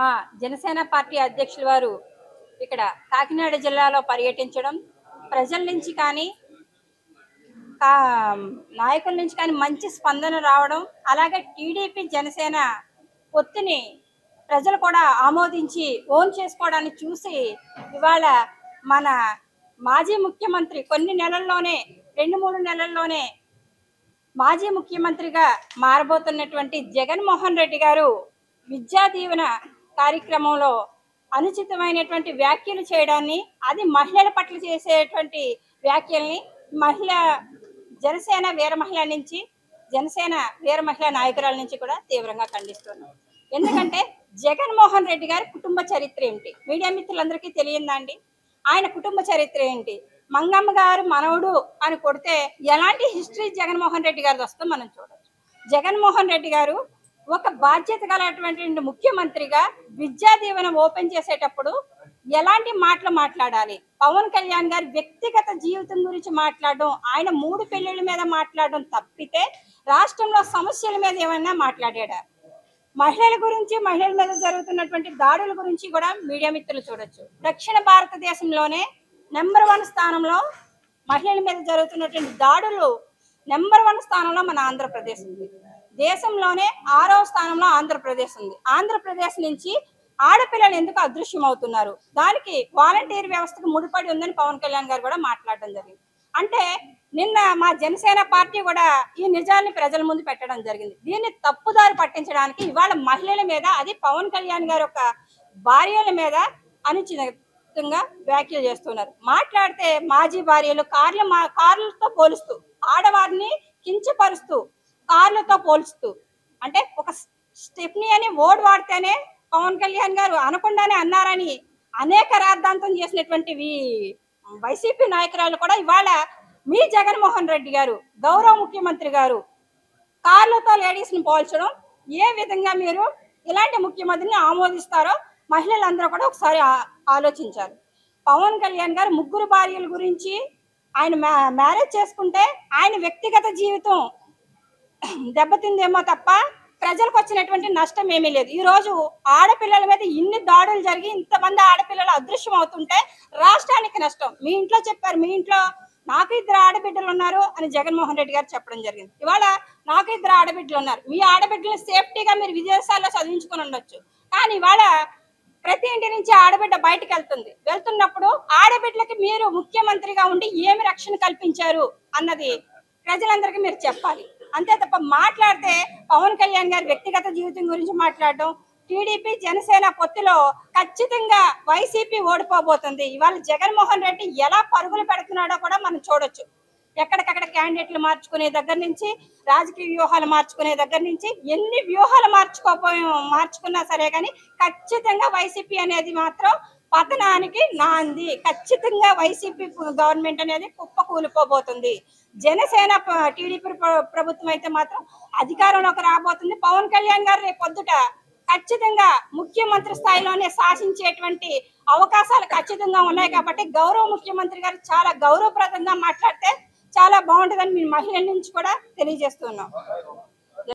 మా జనసేన పార్టీ అధ్యక్షుల వారు ఇక్కడ కాకినాడ జిల్లాలో పర్యటించడం, ప్రజల నుంచి కానీ నాయకుల నుంచి కానీ మంచి స్పందన రావడం, అలాగే టీడీపీ జనసేన పొత్తుని ప్రజలు కూడా ఆమోదించి ఓన్ చేసుకోవడాన్ని చూసి ఇవాళ మన మాజీ ముఖ్యమంత్రి కొన్ని నెలల్లోనే 2-3 నెలల్లోనే మాజీ ముఖ్యమంత్రిగా మారబోతున్నటువంటి జగన్మోహన్ రెడ్డి గారు విద్యా దీవెన కార్యక్రమంలో అనుచితమైనటువంటి వ్యాఖ్యలు చేయడాన్ని, అది మహిళల పట్ల చేసేటువంటి వ్యాఖ్యల్ని జనసేన వీర మహిళా నాయకురాల నుంచి కూడా తీవ్రంగా ఖండిస్తున్నాం. ఎందుకంటే జగన్మోహన్ రెడ్డి గారి కుటుంబ చరిత్ర ఏమిటి మీడియా మిత్రులందరికీ తెలియందండి. ఆయన కుటుంబ చరిత్ర ఏంటి? మంగమ్మ గారు మనవడు అని కొడితే ఎలాంటి హిస్టరీ జగన్మోహన్ రెడ్డి గారిది వస్తుందో మనం చూడవచ్చు. జగన్మోహన్ రెడ్డి గారు ఒక బాధ్యత గలటువంటి ముఖ్యమంత్రిగా విద్యా దీవెన ఓపెన్ చేసేటప్పుడు ఎలాంటి మాటలు మాట్లాడాలి, పవన్ కళ్యాణ్ గారి వ్యక్తిగత జీవితం గురించి మాట్లాడడం, ఆయన 3 పెళ్లిళ్ళ మీద మాట్లాడడం తప్పితే రాష్ట్రంలో సమస్యల మీద ఏమైనా మాట్లాడాడా? మహిళల గురించి, మహిళల మీద జరుగుతున్నటువంటి దాడుల గురించి కూడా మీడియా మిత్రులు చూడొచ్చు. దక్షిణ భారతదేశంలోనే నెంబర్ 1 స్థానంలో మహిళల మీద జరుగుతున్నటువంటి దాడులు నెంబర్ 1 స్థానంలో మన ఆంధ్రప్రదేశ్ ఉంది. దేశంలోనే 6వ స్థానంలో ఆంధ్రప్రదేశ్ ఉంది. ఆంధ్రప్రదేశ్ నుంచి ఆడపిల్లలు ఎందుకు అదృశ్యం అవుతున్నారు, దానికి వాలంటీర్ వ్యవస్థకు ముడిపడి ఉందని పవన్ కళ్యాణ్ గారు కూడా మాట్లాడడం జరిగింది. అంటే నిన్న మా జనసేన పార్టీ కూడా ఈ నిజాన్ని ప్రజల ముందు పెట్టడం జరిగింది. దీన్ని తప్పుదారి పట్టించడానికి ఇవాళ మహిళల మీద, అది పవన్ కళ్యాణ్ గారి యొక్క భార్యల మీద అనుచితంగా వ్యాఖ్యలు చేస్తున్నారు. మాట్లాడితే మాజీ భార్యలు కార్లతో పోలుస్తూ, ఆడవారిని కించపరుస్తూ కార్లతో పోల్చుతూ, అంటే ఒక స్టెప్నీ అని వర్డ్ వాడితేనే పవన్ కళ్యాణ్ గారు అనకుండానే అన్నారని అనేక రాద్ధాంతం చేసినటువంటి వైసీపీ నాయకురాలు కూడా ఇవాళ మీ జగన్మోహన్ రెడ్డి గారు, గౌరవ ముఖ్యమంత్రి గారు కార్లతో లేడీస్ ని పోల్చడం, ఏ విధంగా మీరు ఇలాంటి ముఖ్యమంత్రిని ఆమోదిస్తారో మహిళలందరూ కూడా ఒకసారి ఆలోచించాలి. పవన్ కళ్యాణ్ గారు 3 భార్యల గురించి, ఆయన మ్యారేజ్ చేసుకుంటే ఆయన వ్యక్తిగత జీవితం దెబ్బతిందేమో తప్ప ప్రజలకు వచ్చినటువంటి నష్టం ఏమీ లేదు. ఈ రోజు ఆడపిల్లల మీద ఇన్ని దాడులు జరిగి ఇంతమంది ఆడపిల్లలు అదృశ్యం అవుతుంటే రాష్ట్రానికి నష్టం. మీ ఇంట్లో చెప్పారు, మీ ఇంట్లో నాకు 2 ఆడబిడ్డలు ఉన్నారు అని జగన్మోహన్ రెడ్డి గారు చెప్పడం జరిగింది. ఇవాళ నాకు 2 ఆడబిడ్డలు ఉన్నారు, మీ ఆడబిడ్డలను సేఫ్టీగా మీరు విదేశాల్లో చదివించుకొని ఉండొచ్చు. కానీ ఇవాళ ప్రతి ఇంటి నుంచి ఆడబిడ్డ బయటకు వెళ్తున్నప్పుడు ఆడబిడ్డలకి మీరు ముఖ్యమంత్రిగా ఉండి ఏమి రక్షణ కల్పించారు అన్నది ప్రజలందరికీ మీరు చెప్పాలి. అంతే తప్ప మాట్లాడితే పవన్ కళ్యాణ్ గారి వ్యక్తిగత జీవితం గురించి మాట్లాడడం, టీడీపీ జనసేన పొత్తులో ఖచ్చితంగా వైసీపీ ఓడిపోబోతుంది. ఇవాళ జగన్మోహన్ రెడ్డి ఎలా పరుగులు పెడుతున్నాడో కూడా మనం చూడొచ్చు. ఎక్కడికక్కడ క్యాండిడేట్లు మార్చుకునే దగ్గర నుంచి, రాజకీయ వ్యూహాలు మార్చుకునే దగ్గర నుంచి, ఎన్ని వ్యూహాలు మార్చుకున్నా సరే కానీ ఖచ్చితంగా వైసీపీ అనేది మాత్రం పతనానికి నాంది. ఖచ్చితంగా వైసీపీ గవర్నమెంట్ అనేది కుప్పకూలిపోబోతుంది. జనసేన టీడీపీ ప్రభుత్వం అయితే మాత్రం అధికారంలోకి రాబోతుంది. పవన్ కళ్యాణ్ గారు రేపు పొద్దుట ఖచ్చితంగా ముఖ్యమంత్రి స్థాయిలోనే శాసించేటువంటి అవకాశాలు ఖచ్చితంగా ఉన్నాయి. కాబట్టి గౌరవ ముఖ్యమంత్రి గారు చాలా గౌరవప్రదంగా మాట్లాడితే చాలా బాగుంటుందని మీ మహిళల నుంచి కూడా తెలియజేస్తున్నాం.